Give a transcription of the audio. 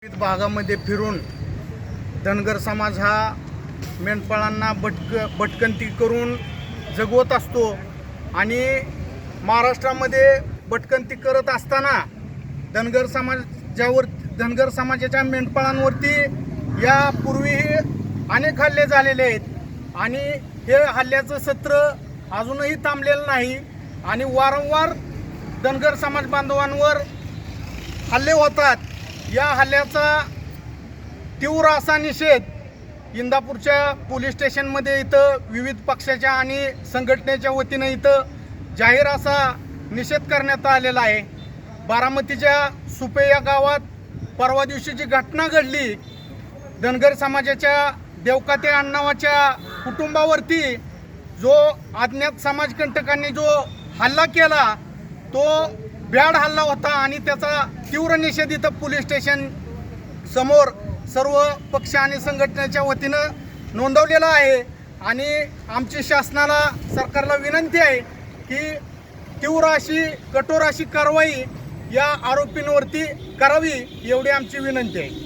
विविध भागामध्ये फिरून धनगर समाज हा मेंढपाळांना भटकंती करून जगवत असतो आणि महाराष्ट्रामध्ये भटकंती करत असताना धनगर समाजाच्या मेंढपाळांवरती यापूर्वीही अनेक हल्ले झालेले आहेत आणि हे हल्ल्याचं सत्र अजूनही थांबलेलं नाही आणि वारंवार धनगर समाज बांधवांवर हल्ले होतात। या हल्ल्याचा तीव्र असा निषेध इंदापूरच्या पोलीस स्टेशनमध्ये इथं विविध पक्षाच्या आणि संघटनेच्या वतीनं इथं जाहीर असा निषेध करण्यात आलेला आहे। बारामतीच्या सुपे या गावात परवा दिवशी जी घटना घडली, धनगर समाजाच्या देवकाते आडनावाच्या कुटुंबावरती जो अज्ञात समाजकंटकांनी जो हल्ला केला तो भ्याड हल्ला होता आणि त्याचा तीव्र निषेध इथं पोलीस स्टेशन समोर सर्व पक्ष आणि संघटनेच्या वतीनं नोंदवलेला आहे आणि आमची शासनाला सरकारला विनंती आहे की तीव्र अशी कठोर अशी कारवाई या आरोपींवरती करावी, एवढी आमची विनंती आहे।